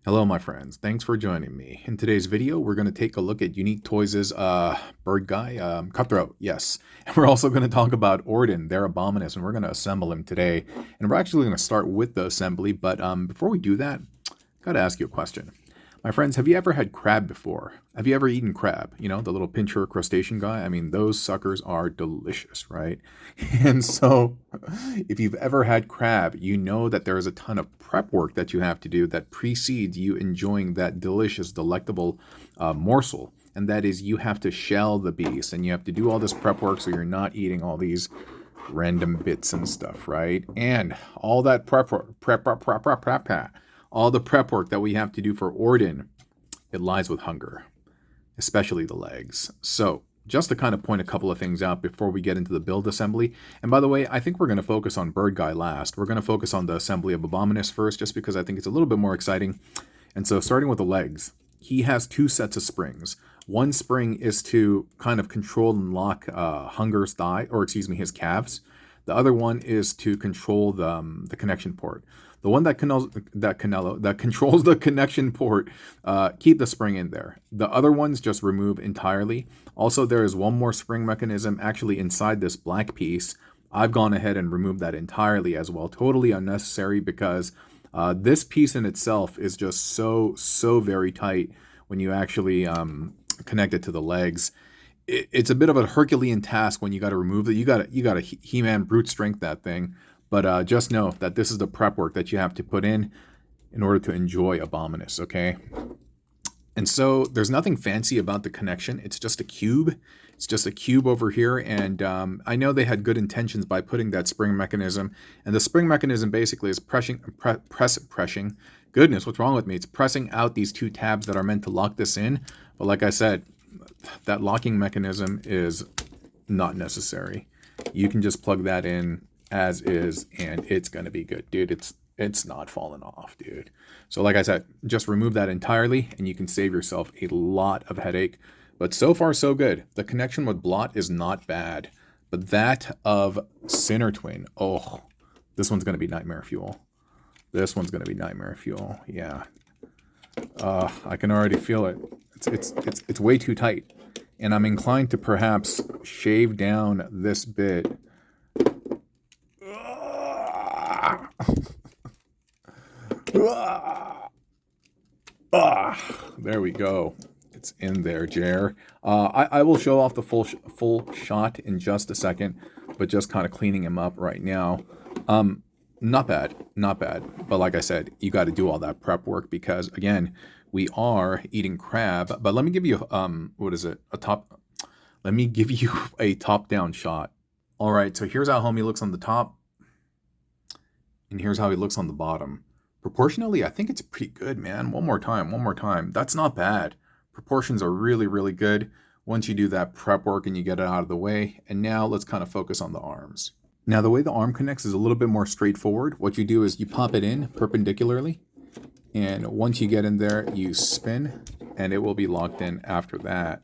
Hello, my friends. Thanks for joining me. In today's video, we're going to take a look at Unique Toys' bird guy, Cutthroat, yes. And we're also going to talk about Ordin, their Abominus, and we're going to assemble him today. And we're actually going to start with the assembly, but before we do that, got to ask you a question. My friends, have you ever had crab before? Have you ever eaten crab? You know, the little pincher crustacean guy? I mean, those suckers are delicious, right? And so, if you've ever had crab, you know that there is a ton of prep work that you have to do that precedes you enjoying that delicious, delectable morsel. And that is, you have to shell the beast, and you have to do all this prep work so you're not eating all these random bits and stuff, right? And all that prep all the prep work that we have to do for Ordin, it lies with Hun-grrr, especially the legs. So just to kind of point a couple of things out before we get into the build assembly. And by the way, I think we're going to focus on Bird Guy last. We're going to focus on the assembly of Abominus first, just because I think it's a little bit more exciting. And so starting with the legs, he has two sets of springs. One spring is to kind of control and lock Hun-grrr's thigh, or excuse me, his calves. The other one is to control the connection port. The one that controls the connection port, keep the spring in there. The other ones just remove entirely. Also, there is one more spring mechanism actually inside this black piece. I've gone ahead and removed that entirely as well. Totally unnecessary because this piece in itself is just so very tight when you actually connect it to the legs. It's a bit of a Herculean task when you got to remove it. You got to He-Man brute strength that thing. But just know that this is the prep work that you have to put in order to enjoy Abominus, okay? And so there's nothing fancy about the connection. It's just a cube. It's just a cube over here. And I know they had good intentions by putting that spring mechanism. And the spring mechanism basically is pressing. Goodness, what's wrong with me? It's pressing out these two tabs that are meant to lock this in. But like I said, that locking mechanism is not necessary. You can just plug that in as is, and it's going to be good, dude. It's not falling off, dude. So like I said, just remove that entirely, and you can save yourself a lot of headache. But so far, so good. The connection with Blot is not bad. But that of Sinnertwin, oh, this one's going to be nightmare fuel. This one's going to be nightmare fuel, yeah. I can already feel it. It's way too tight. And I'm inclined to perhaps shave down this bit. There we go. It's in there, Jer. I will show off the full shot in just a second, but just kind of cleaning him up right now. Not bad, not bad. But like I said, you got to do all that prep work because again, we are eating crab. But let me give you what is it? Let me give you a top-down shot. All right, so here's how homie looks on the top, and here's how he looks on the bottom. Proportionally, I think it's pretty good, man. One more time. That's not bad. Proportions are really, really good once you do that prep work and you get it out of the way. And now let's kind of focus on the arms. Now, the way the arm connects is a little bit more straightforward. What you do is you pop it in perpendicularly, and once you get in there, you spin, and it will be locked in after that.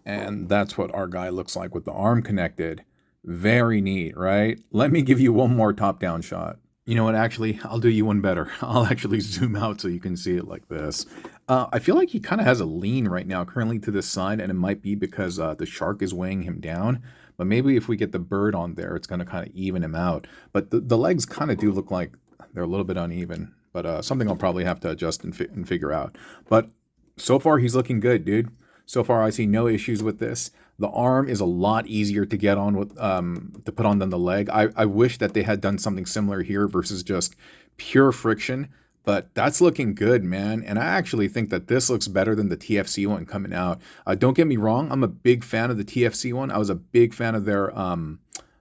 And that's what our guy looks like with the arm connected. Very neat, right? Let me give you one more top-down shot. You know what, actually, I'll do you one better. I'll actually zoom out so you can see it like this. I feel like he kind of has a lean right now currently to this side, and it might be because the shark is weighing him down. But maybe if we get the bird on there, it's going to kind of even him out. But the legs kind of do look like they're a little bit uneven. But something I'll probably have to adjust and figure out. But so far, he's looking good, dude. So far, I see no issues with this. The arm is a lot easier to get on with, to put on than the leg. I wish that they had done something similar here versus just pure friction, but that's looking good, man. And I actually think that this looks better than the TFC one coming out. Don't get me wrong, I'm a big fan of the TFC one. I was a big fan of their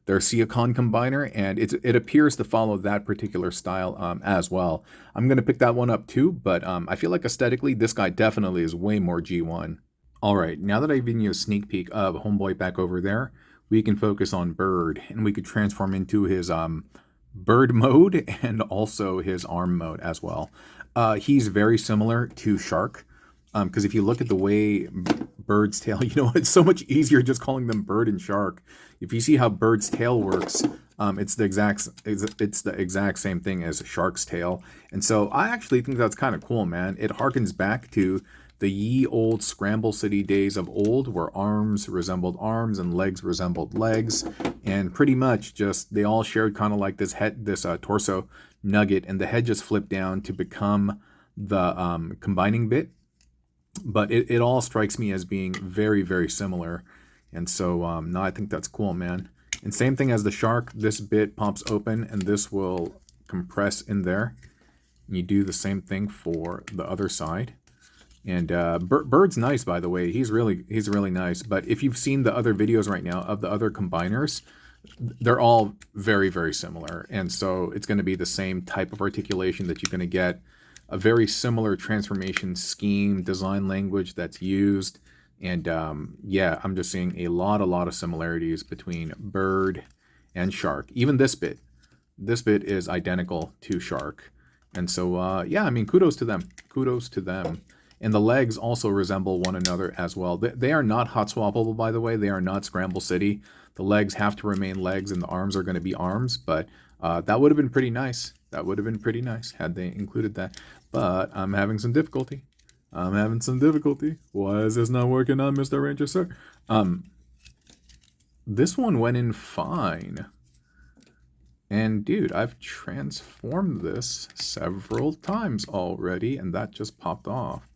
Siacon combiner, and it appears to follow that particular style as well. I'm going to pick that one up too, but I feel like aesthetically, this guy definitely is way more G1. All right, now that I've given you a sneak peek of Homeboy back over there, we can focus on Bird, and we could transform into his Bird mode and also his arm mode as well. He's very similar to Shark. Because if you look at the way Bird's tail, you know, it's so much easier just calling them bird and shark. If you see how Bird's tail works, it's the exact same thing as a shark's tail. And so I actually think that's kind of cool, man. It harkens back to the ye old Scramble City days of old, where arms resembled arms and legs resembled legs, and pretty much just they all shared kind of like this torso nugget, and the head just flipped down to become the combining bit. But it all strikes me as being very, very similar. And so, no, I think that's cool, man. And same thing as the shark, this bit pops open and this will compress in there. And you do the same thing for the other side. And Bird's nice, by the way. He's really nice. But if you've seen the other videos right now of the other combiners, they're all very, very similar. And so it's going to be the same type of articulation that you're going to get. A very similar transformation scheme, design language that's used. And yeah, I'm just seeing a lot of similarities between Bird and Shark. Even this bit is identical to Shark. And so, yeah, I mean, kudos to them. Kudos to them. And the legs also resemble one another as well. They are not hot swappable, by the way. They are not Scramble City. The legs have to remain legs and the arms are going to be arms. But that would have been pretty nice. That would have been pretty nice had they included that. But I'm having some difficulty. Why is this not working on Mr. Ranger, sir? This one went in fine. And dude, I've transformed this several times already, and that just popped off.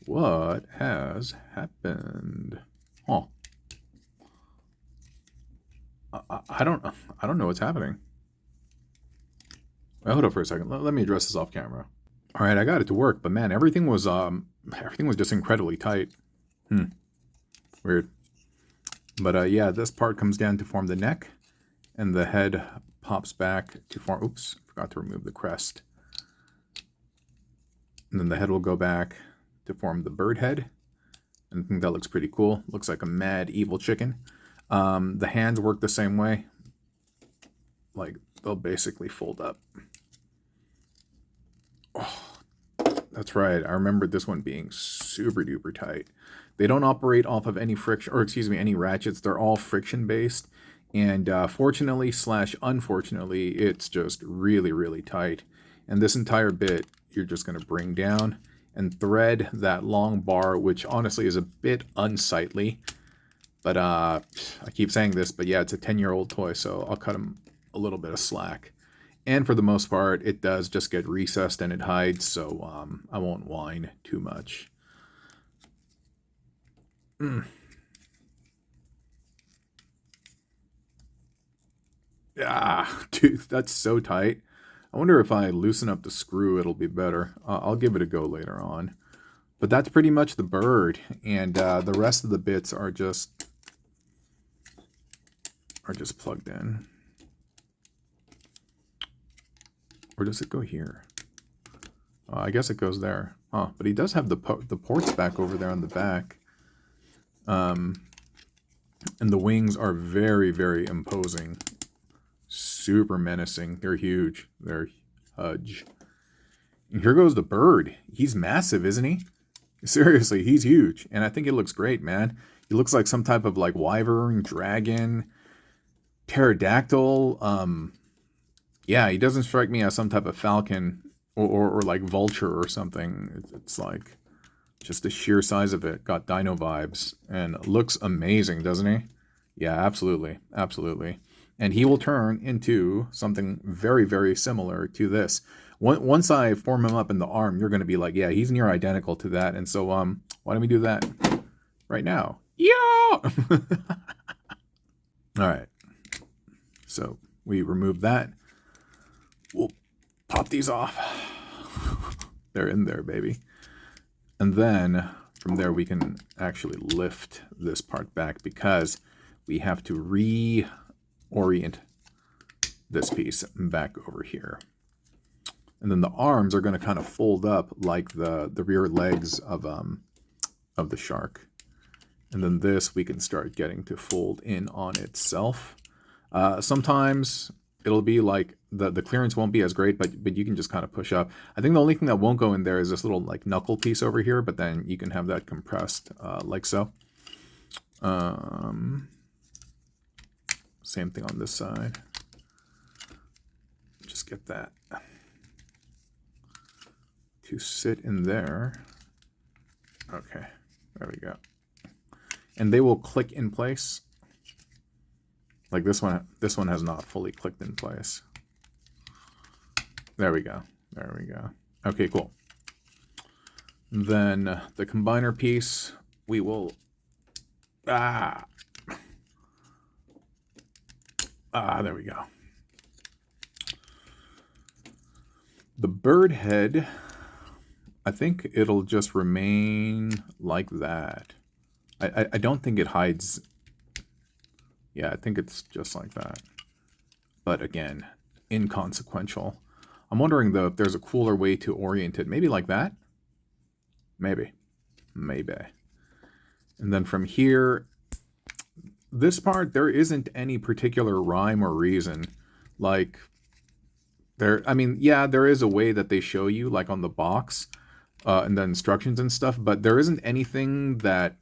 What has happened? Oh, I don't know what's happening. Well, hold up for a second. Let me address this off camera. All right, I got it to work, but man, everything was just incredibly tight. Weird. But yeah, this part comes down to form the neck, and the head pops back to form. Oops, forgot to remove the crest. And then the head will go back to form the bird head. And I think that looks pretty cool. Looks like a mad evil chicken. The hands work the same way. Like they'll basically fold up. Oh, that's right. I remember this one being super duper tight. They don't operate off of any friction, or excuse me, any ratchets. They're all friction based. And fortunately / unfortunately, it's just really tight. And this entire bit, you're just going to bring down and thread that long bar, which honestly is a bit unsightly. But I keep saying this, but yeah, it's a 10-year-old toy, so I'll cut him a little bit of slack. And for the most part, it does just get recessed and it hides, so I won't whine too much. Ah, dude, that's so tight. I wonder if I loosen up the screw, it'll be better. I'll give it a go later on. But that's pretty much the bird, and the rest of the bits are just plugged in. Or does it go here? I guess it goes there. Huh, but he does have the ports back over there on the back. And the wings are very imposing. Super menacing. They're huge. They're huge. And here goes the bird. He's massive, isn't he? Seriously, he's huge. And I think it looks great, man. He looks like some type of like wyvern, dragon, pterodactyl. Yeah, he doesn't strike me as some type of falcon or like vulture or something. It's like just the sheer size of it. Got dino vibes and looks amazing, doesn't he? Yeah, absolutely. And he will turn into something very similar to this. Once I form him up in the arm, you're going to be like, yeah, he's near identical to that. And so, why don't we do that right now? Yeah! All right. So we remove that. We'll pop these off. They're in there, baby. And then from there, we can actually lift this part back because we have to reorient this piece back over here. And then the arms are going to kind of fold up like the rear legs of the shark. And then this we can start getting to fold in on itself. Sometimes it'll be like the clearance won't be as great, but you can just kind of push up. I think the only thing that won't go in there is this little like knuckle piece over here, but then you can have that compressed like so. Same thing on this side. Just get that to sit in there. Okay, there we go. And they will click in place. Like this one has not fully clicked in place. There we go. There we go. Okay, cool. Then the combiner piece, we will there we go. The bird head, I think it'll just remain like that. I don't think it hides. Yeah, I think it's just like that. But again, inconsequential. I'm wondering though if there's a cooler way to orient it. Maybe like that? Maybe. Maybe. And then from here, this part, there isn't any particular rhyme or reason. Like, I mean, yeah, there is a way that they show you, like on the box, and the instructions and stuff, but there isn't anything that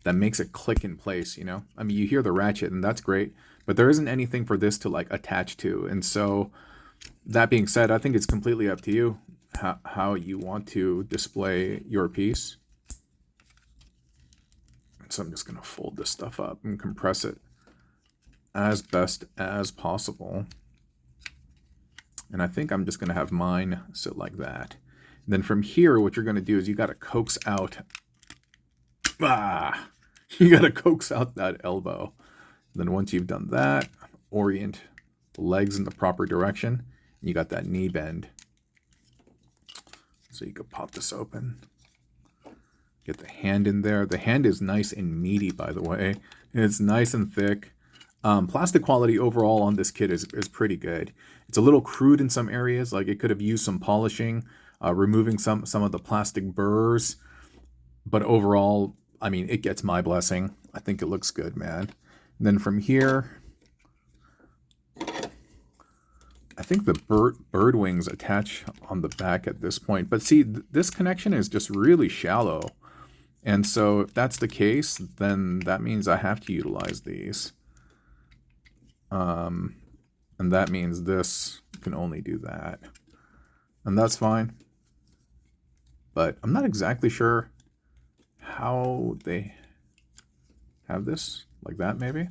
makes it click in place, you know? I mean, you hear the ratchet, and that's great, but there isn't anything for this to, like, attach to. And so, that being said, I think it's completely up to you how you want to display your piece. So I'm just going to fold this stuff up and compress it as best as possible. And I think I'm just going to have mine sit like that. And then from here, what you're going to do is you got to coax out. You got to coax out that elbow. And then once you've done that, orient the legs in the proper direction. And you got that knee bend. So you could pop this open. Get the hand in there. The hand is nice and meaty, by the way. And it's nice and thick. Plastic quality overall on this kit is pretty good. It's a little crude in some areas. Like it could have used some polishing, removing some of the plastic burrs. But overall, I mean, it gets my blessing. I think it looks good, man. And then from here, I think the bird wings attach on the back at this point. But see, this connection is just really shallow. And so if that's the case, then that means I have to utilize these. And that means this can only do that. And that's fine. But I'm not exactly sure how they have this. Like that, maybe?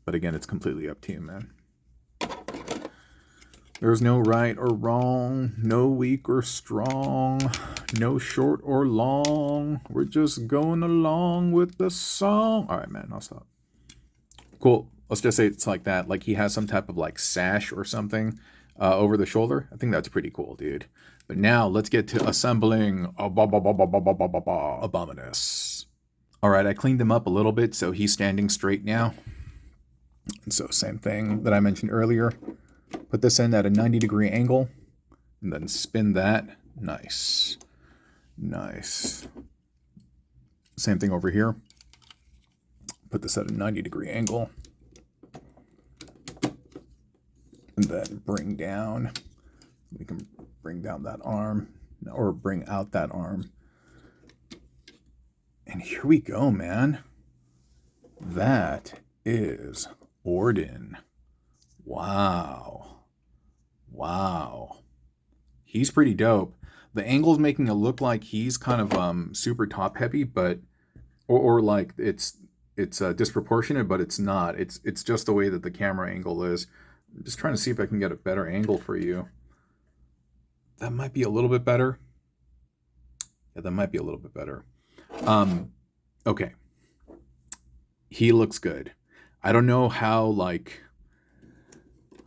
But again, it's completely up to you, man. There's no right or wrong, no weak or strong, no short or long. We're just going along with the song. All right, man, I'll stop. Cool. Let's just say it's like that. Like he has some type of like sash or something over the shoulder. I think that's pretty cool, dude. But now let's get to assembling Abominus. All right, I cleaned him up a little bit, so he's standing straight now. And so same thing that I mentioned earlier. Put this in at a 90-degree angle, and then spin that. Nice. Nice. Same thing over here. Put this at a 90-degree angle. And then bring down. We can bring down that arm, or bring out that arm. And here we go, man. That is Ordin. Wow. Wow. He's pretty dope. The angle's making it look like he's kind of super top heavy, but or like it's disproportionate, but it's not. It's just the way that the camera angle is. I'm just trying to see if I can get a better angle for you. That might be a little bit better. Yeah, that might be a little bit better. Okay. He looks good. I don't know how, like,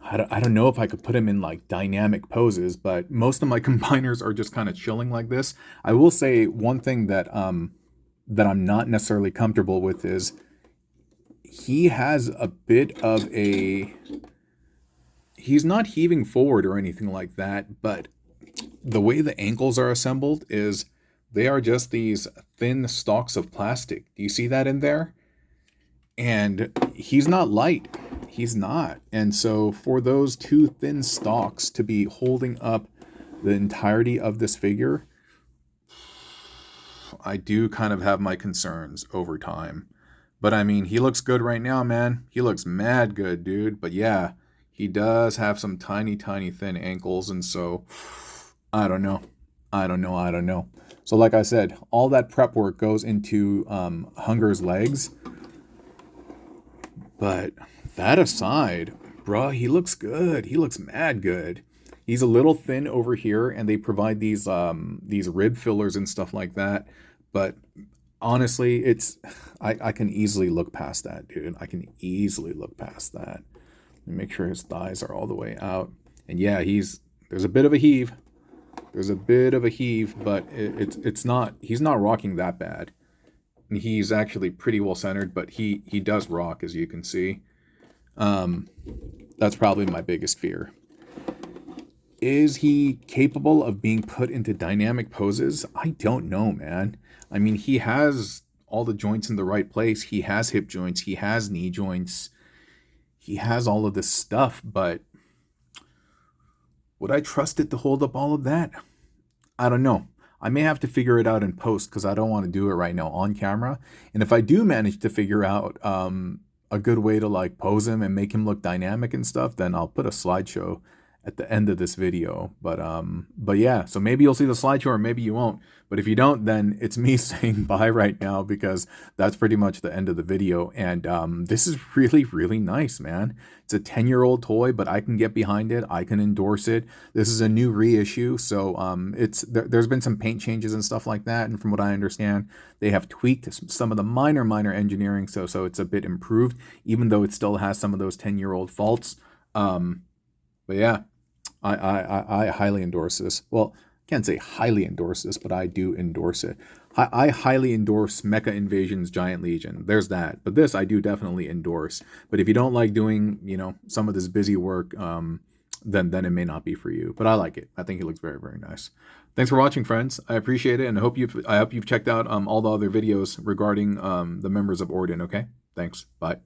I don't know if I could put him in, like, dynamic poses, but most of my combiners are just kind of chilling like this. I will say one thing that that I'm not necessarily comfortable with is he has a bit of a... He's not heaving forward or anything like that, but the way the ankles are assembled is they are just these thin stalks of plastic. Do you see that in there? And he's not light. He's not. And so for those two thin stalks to be holding up the entirety of this figure, I do kind of have my concerns over time. But I mean, he looks good right now, man. He looks mad good, dude. But yeah, he does have some tiny, tiny thin ankles. And so, I don't know. I don't know. So like I said, all that prep work goes into Hun-grrr's legs. But that aside, bruh, he looks good. He looks mad good. He's a little thin over here, and they provide these rib fillers and stuff like that. But honestly, I can easily look past that, dude. I can easily look past that. Let me make sure his thighs are all the way out. And yeah, there's a bit of a heave. There's a bit of a heave, but he's not rocking that bad. And he's actually pretty well centered, but he does rock, as you can see. That's probably my biggest fear. Is he capable of being put into dynamic poses? I don't know, man. I mean, he has all the joints in the right place. He has hip joints. He has knee joints. He has all of this stuff, but would I trust it to hold up all of that? I don't know. I may have to figure it out in post because I don't want to do it right now on camera. And if I do manage to figure out a good way to like pose him and make him look dynamic and stuff, then I'll put a slideshow at the end of this video. But yeah, so maybe you'll see the slideshow or maybe you won't. But if you don't, then it's me saying bye right now because that's pretty much the end of the video. And this is really, really nice, man. It's a 10-year-old toy, but I can get behind it. I can endorse it. This is a new reissue, so there's been some paint changes and stuff like that. And from what I understand, they have tweaked some of the minor engineering, so it's a bit improved, even though it still has some of those 10-year-old faults. But yeah. I highly endorse this. Well, I can't say highly endorse this, but I do endorse it. I highly endorse Mecha Invasion's Giant Legion. There's that. But this I do definitely endorse. But if you don't like doing, some of this busy work, then it may not be for you. But I like it. I think it looks very, very nice. Thanks for watching, friends. I appreciate it, and I hope you've checked out all the other videos regarding the members of Ordin. Okay? Thanks. Bye.